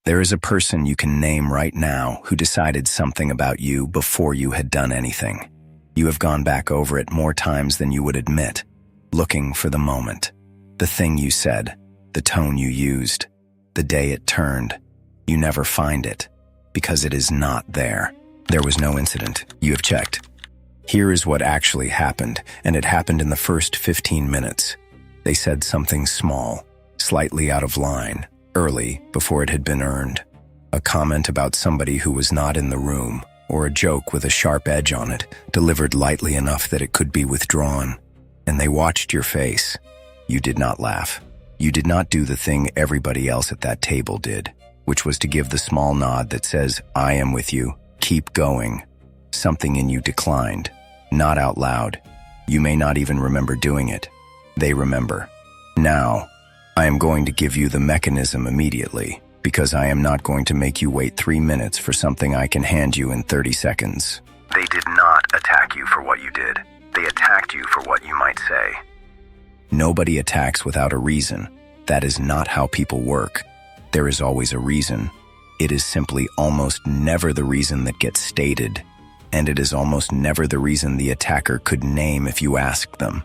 There is a person you can name right now who decided something about you before you had done anything. You have gone back over it more times than you would admit, looking for the moment, the thing you said, the tone you used, the day it turned. You never find it, because it is not there. There was no incident. You have checked. Here is what actually happened, and it happened in the first 15 minutes. They said something small, slightly out of line, early, before it had been earned. A comment about somebody who was not in the room, or a joke with a sharp edge on it, delivered lightly enough that it could be withdrawn. And they watched your face. You did not laugh. You did not do the thing everybody else at that table did, which was to give the small nod that says, "I am with you, keep going." Something in you declined, not out loud. You may not even remember doing it. They remember. Now, I am going to give you the mechanism immediately, because I am not going to make you wait 3 minutes for something I can hand you in 30 seconds. They did not attack you for what you did. They attacked you for what you might say. Nobody attacks without a reason. That is not how people work. There is always a reason. It is simply almost never the reason that gets stated, and it is almost never the reason the attacker could name if you asked them.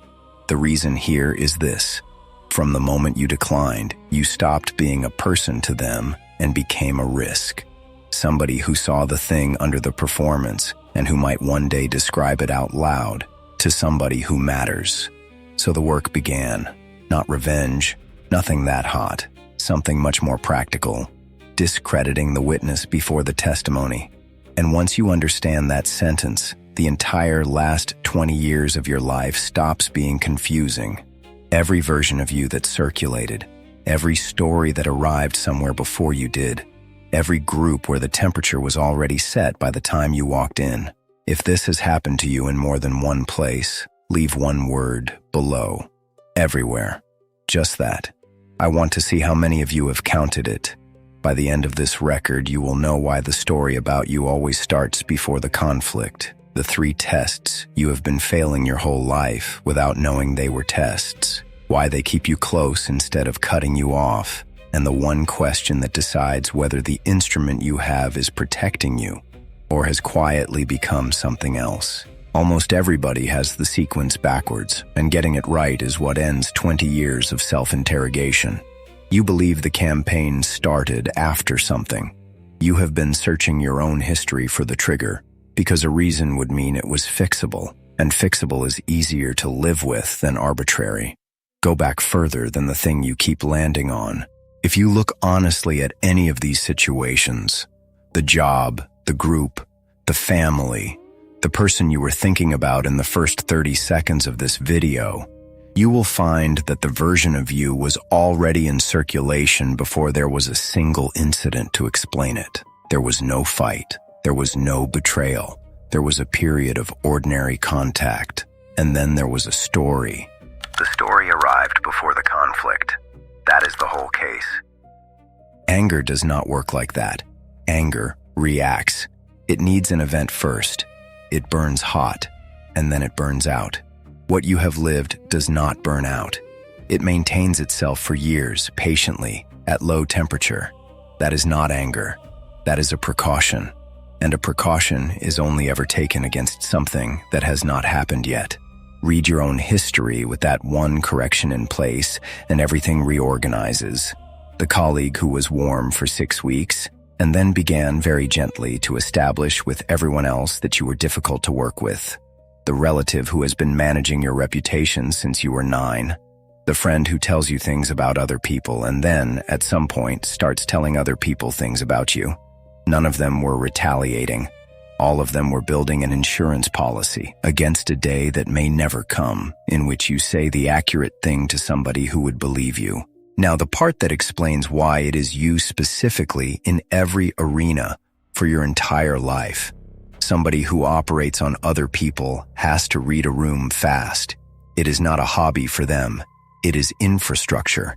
The reason here is this. From the moment you declined, you stopped being a person to them and became a risk. Somebody who saw the thing under the performance and who might one day describe it out loud to somebody who matters. So the work began. Not revenge, nothing that hot, something much more practical, discrediting the witness before the testimony. And once you understand that sentence, the entire last 20 years of your life stops being confusing. Every version of you that circulated, every story that arrived somewhere before you did, every group where the temperature was already set by the time you walked in. If this has happened to you in more than one place, leave one word below. Everywhere. Just that. I want to see how many of you have counted it. By the end of this record, you will know why the story about you always starts before the conflict. The 3 tests you have been failing your whole life without knowing they were tests. Why they keep you close instead of cutting you off. And the one question that decides whether the instrument you have is protecting you or has quietly become something else. Almost everybody has the sequence backwards, and getting it right is what ends 20 years of self-interrogation. You believe the campaign started after something. You have been searching your own history for the trigger, because a reason would mean it was fixable, and fixable is easier to live with than arbitrary. Go back further than the thing you keep landing on. If you look honestly at any of these situations, the job, the group, the family, the person you were thinking about in the first 30 seconds of this video, you will find that the version of you was already in circulation before there was a single incident to explain it. There was no fight. There was no betrayal. There was a period of ordinary contact. And then there was a story. The story arrived before the conflict. That is the whole case. Anger does not work like that. Anger reacts. It needs an event first. It burns hot, and then it burns out. What you have lived does not burn out. It maintains itself for years, patiently, at low temperature. That is not anger. That is a precaution. And a precaution is only ever taken against something that has not happened yet. Read your own history with that one correction in place, and everything reorganizes. The colleague who was warm for 6 weeks, and then began very gently to establish with everyone else that you were difficult to work with. The relative who has been managing your reputation since you were 9. The friend who tells you things about other people and then, at some point, starts telling other people things about you. None of them were retaliating. All of them were building an insurance policy against a day that may never come, in which you say the accurate thing to somebody who would believe you. Now, the part that explains why it is you specifically in every arena for your entire life. Somebody who operates on other people has to read a room fast. It is not a hobby for them. It is infrastructure.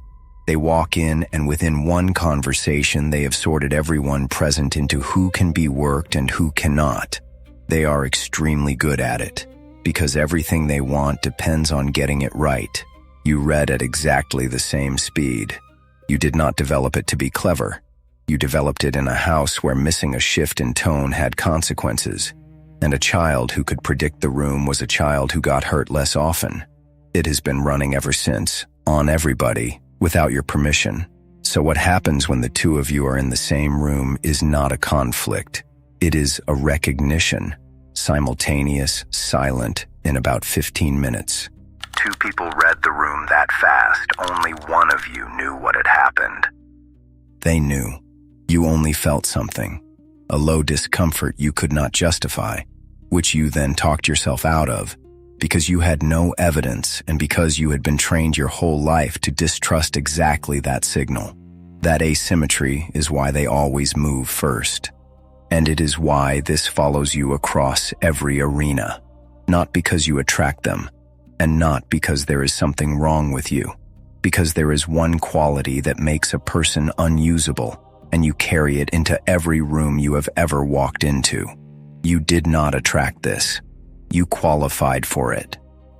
They walk in, and within one conversation, they have sorted everyone present into who can be worked and who cannot. They are extremely good at it, because everything they want depends on getting it right. You read at exactly the same speed. You did not develop it to be clever. You developed it in a house where missing a shift in tone had consequences, and a child who could predict the room was a child who got hurt less often. It has been running ever since, on everybody, without your permission. So what happens when the two of you are in the same room is not a conflict. It is a recognition, simultaneous, silent, in about 15 minutes. Two people read the room that fast. Only one of you knew what had happened. They knew. You only felt something, a low discomfort you could not justify, which you then talked yourself out of, because you had no evidence and because you had been trained your whole life to distrust exactly that signal. That asymmetry is why they always move first. And it is why this follows you across every arena, not because you attract them, and not because there is something wrong with you, because there is one quality that makes a person unusable, and you carry it into every room you have ever walked into. You did not attract this. You qualified for it.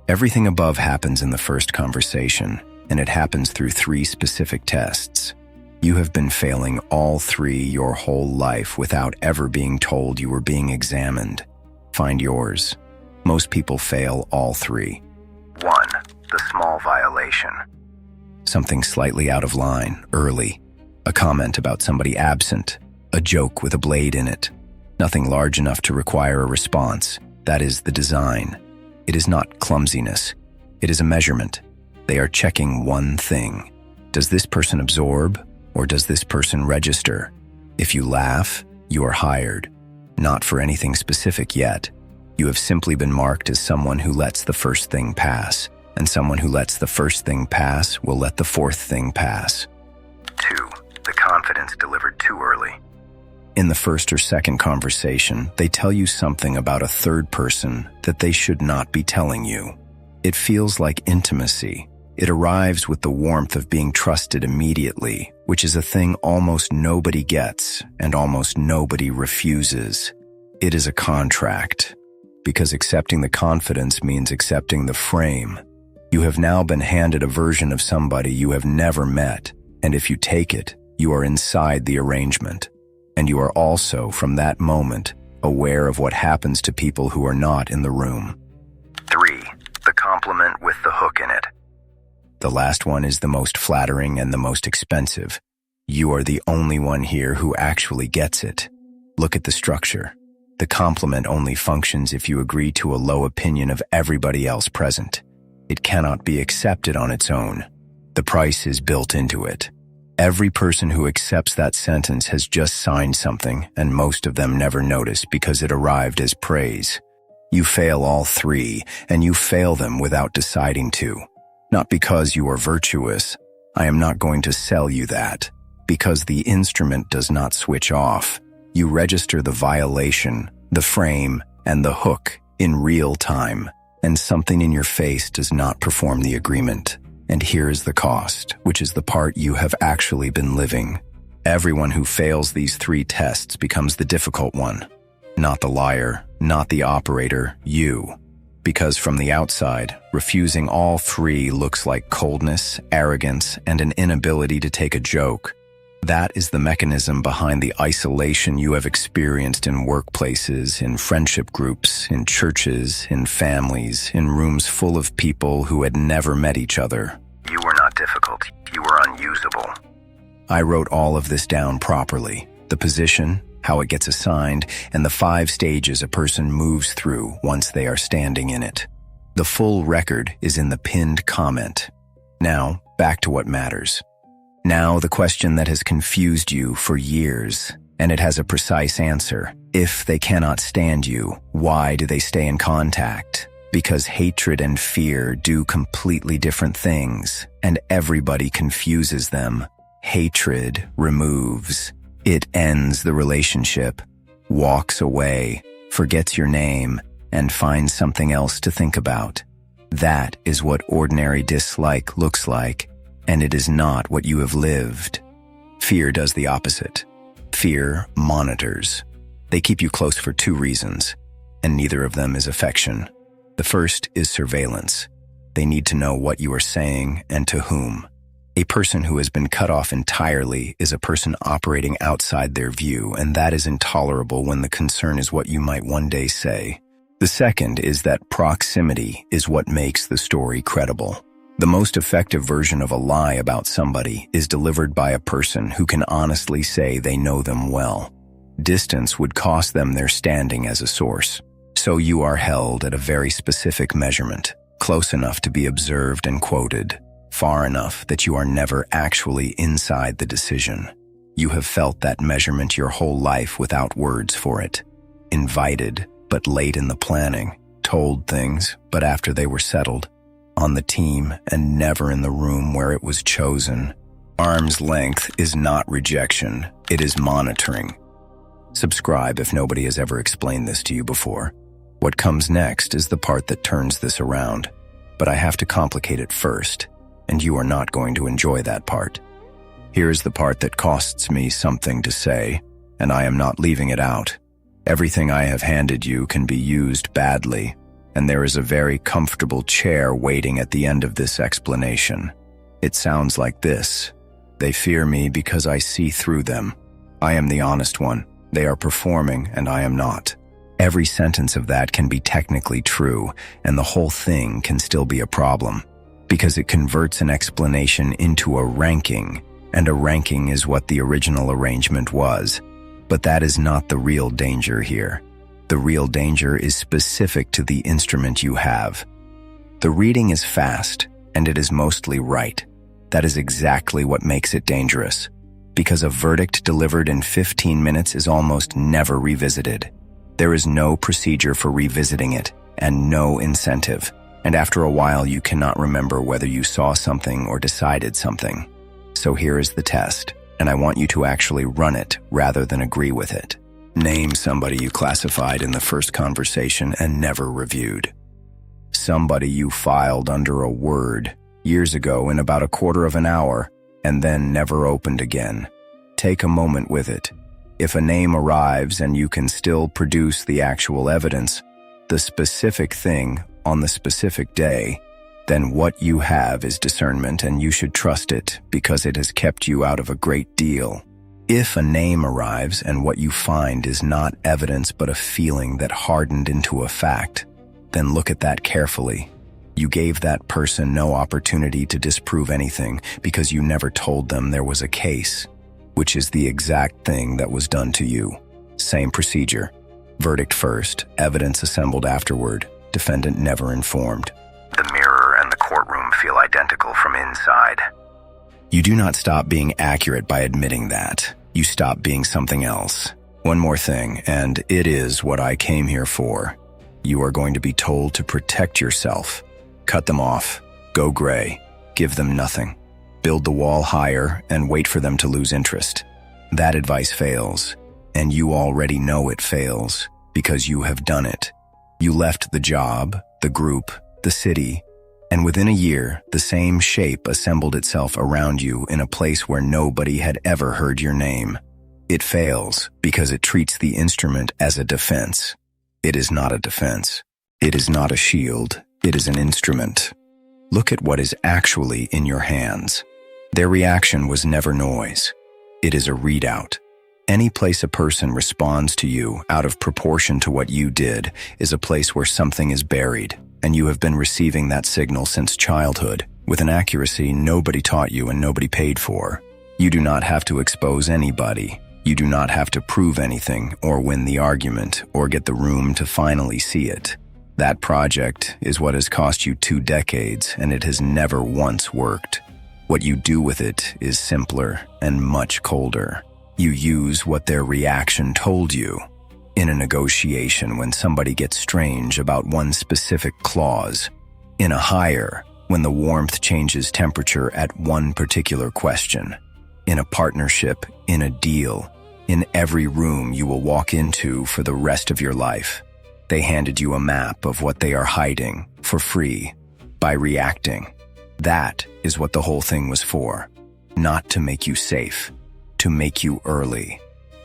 Everything above happens in the first conversation, and it happens through 3 specific tests. You have been failing all 3 your whole life without ever being told you were being examined. Find yours. Most people fail all 3. 1. The small violation. Something slightly out of line, early. A comment about somebody absent. A joke with a blade in it. Nothing large enough to require a response. That is the design. It is not clumsiness. It is a measurement. They are checking one thing. Does this person absorb, or does this person register? If you laugh, you are hired. Not for anything specific yet. You have simply been marked as someone who lets the first thing pass, and someone who lets the first thing pass will let the fourth thing pass. 2. The confidence delivered too early. In the first or second conversation, they tell you something about a third person that they should not be telling you. It feels like intimacy. It arrives with the warmth of being trusted immediately, which is a thing almost nobody gets and almost nobody refuses. It is a contract, because accepting the confidence means accepting the frame. You have now been handed a version of somebody you have never met, and if you take it, you are inside the arrangement. And you are also, from that moment, aware of what happens to people who are not in the room. 3. The compliment with the hook in it. The last one is the most flattering and the most expensive. You are the only one here who actually gets it. Look at the structure. The compliment only functions if you agree to a low opinion of everybody else present. It cannot be accepted on its own. The price is built into it. Every person who accepts that sentence has just signed something, and most of them never notice because it arrived as praise. You fail all 3, and you fail them without deciding to. Not because you are virtuous. I am not going to sell you that. Because the instrument does not switch off. You register the violation, the frame, and the hook in real time, and something in your face does not perform the agreement. And here is the cost, which is the part you have actually been living. Everyone who fails these 3 tests becomes the difficult one. Not the liar, not the operator, you. Because from the outside, refusing all 3 looks like coldness, arrogance, and an inability to take a joke. That is the mechanism behind the isolation you have experienced in workplaces, in friendship groups, in churches, in families, in rooms full of people who had never met each other. You were not difficult. You were unusable. I wrote all of this down properly. The position, how it gets assigned, and the 5 stages a person moves through once they are standing in it. The full record is in the pinned comment. Now, back to what matters. Now the question that has confused you for years, and it has a precise answer. If they cannot stand you, why do they stay in contact? Because hatred and fear do completely different things, and everybody confuses them. Hatred removes. It ends the relationship, walks away, forgets your name, and finds something else to think about. That is what ordinary dislike looks like. And it is not what you have lived. Fear does the opposite. Fear monitors. They keep you close for 2 reasons, and neither of them is affection. The first is surveillance. They need to know what you are saying and to whom. A person who has been cut off entirely is a person operating outside their view, and that is intolerable when the concern is what you might one day say. The second is that proximity is what makes the story credible. The most effective version of a lie about somebody is delivered by a person who can honestly say they know them well. Distance would cost them their standing as a source. So you are held at a very specific measurement, close enough to be observed and quoted, far enough that you are never actually inside the decision. You have felt that measurement your whole life without words for it. Invited, but late in the planning. Told things, but after they were settled. On the team, and never in the room where it was chosen. Arm's length is not rejection, it is monitoring. Subscribe if nobody has ever explained this to you before. What comes next is the part that turns this around, but I have to complicate it first, and you are not going to enjoy that part. Here's the part that costs me something to say, and I am not leaving it out. Everything I have handed you can be used badly, and there is a very comfortable chair waiting at the end of this explanation. It sounds like this. They fear me because I see through them. I am the honest one. They are performing, and I am not. Every sentence of that can be technically true, and the whole thing can still be a problem, because it converts an explanation into a ranking, and a ranking is what the original arrangement was. But that is not the real danger here. The real danger is specific to the instrument you have. The reading is fast, and it is mostly right. That is exactly what makes it dangerous, because a verdict delivered in 15 minutes is almost never revisited. There is no procedure for revisiting it, and no incentive, and after a while you cannot remember whether you saw something or decided something. So here is the test, and I want you to actually run it rather than agree with it. Name somebody you classified in the first conversation and never reviewed. Somebody you filed under a word years ago in about a quarter of an hour, and then never opened again. Take a moment with it. If a name arrives and you can still produce the actual evidence, the specific thing on the specific day, then what you have is discernment, and you should trust it because it has kept you out of a great deal. If a name arrives and what you find is not evidence but a feeling that hardened into a fact, then look at that carefully. You gave that person no opportunity to disprove anything because you never told them there was a case, which is the exact thing that was done to you. Same procedure. Verdict first, evidence assembled afterward, defendant never informed. The mirror and the courtroom feel identical from inside. You do not stop being accurate by admitting that. You stop being something else. One more thing, and it is what I came here for. You are going to be told to protect yourself. Cut them off. Go gray. Give them nothing. Build the wall higher and wait for them to lose interest. That advice fails, and you already know it fails because you have done it. You left the job, the group, the city, and within a year, the same shape assembled itself around you in a place where nobody had ever heard your name. It fails because it treats the instrument as a defense. It is not a defense. It is not a shield. It is an instrument. Look at what is actually in your hands. Their reaction was never noise. It is a readout. Any place a person responds to you out of proportion to what you did is a place where something is buried, and you have been receiving that signal since childhood, with an accuracy nobody taught you and nobody paid for. You do not have to expose anybody. You do not have to prove anything or win the argument or get the room to finally see it. That project is what has cost you 2 decades, and it has never once worked. What you do with it is simpler and much colder. You use what their reaction told you. In a negotiation, when somebody gets strange about one specific clause. In a hire, when the warmth changes temperature at one particular question. In a partnership, in a deal, in every room you will walk into for the rest of your life. They handed you a map of what they are hiding for free by reacting. That is what the whole thing was for. Not to make you safe, to make you early.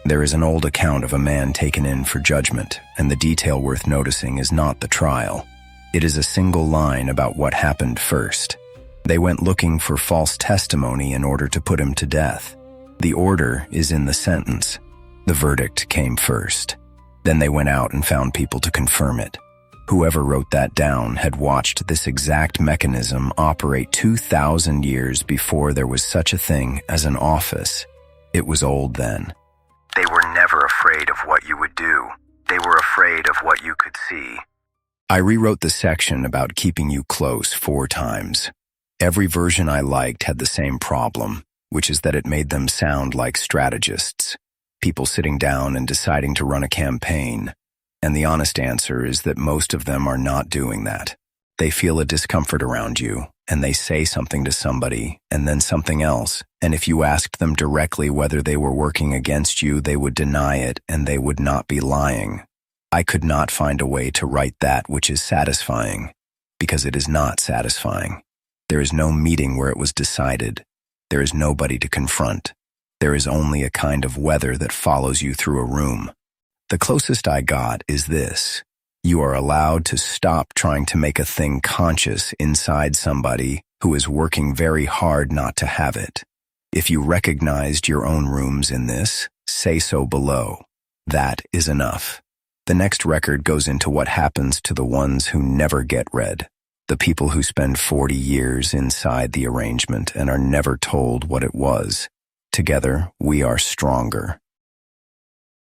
There is an old account of a man taken in for judgment, and the detail worth noticing is not the trial. It is a single line about what happened first. They went looking for false testimony in order to put him to death. The order is in the sentence. The verdict came first. Then they went out and found people to confirm it. Whoever wrote that down had watched this exact mechanism operate 2,000 years before there was such a thing as an office. It was old then. They were never afraid of what you would do. They were afraid of what you could see. I rewrote the section about keeping you close 4 times. Every version I liked had the same problem, which is that it made them sound like strategists, people sitting down and deciding to run a campaign. And the honest answer is that most of them are not doing that. They feel a discomfort around you, and they say something to somebody, and then something else, and if you asked them directly whether they were working against you, they would deny it, and they would not be lying. I could not find a way to write that which is satisfying, because it is not satisfying. There is no meeting where it was decided. There is nobody to confront. There is only a kind of weather that follows you through a room. The closest I got is this. You are allowed to stop trying to make a thing conscious inside somebody who is working very hard not to have it. If you recognized your own rooms in this, say so below. That is enough. The next record goes into what happens to the ones who never get read, the people who spend 40 years inside the arrangement and are never told what it was. Together, we are stronger.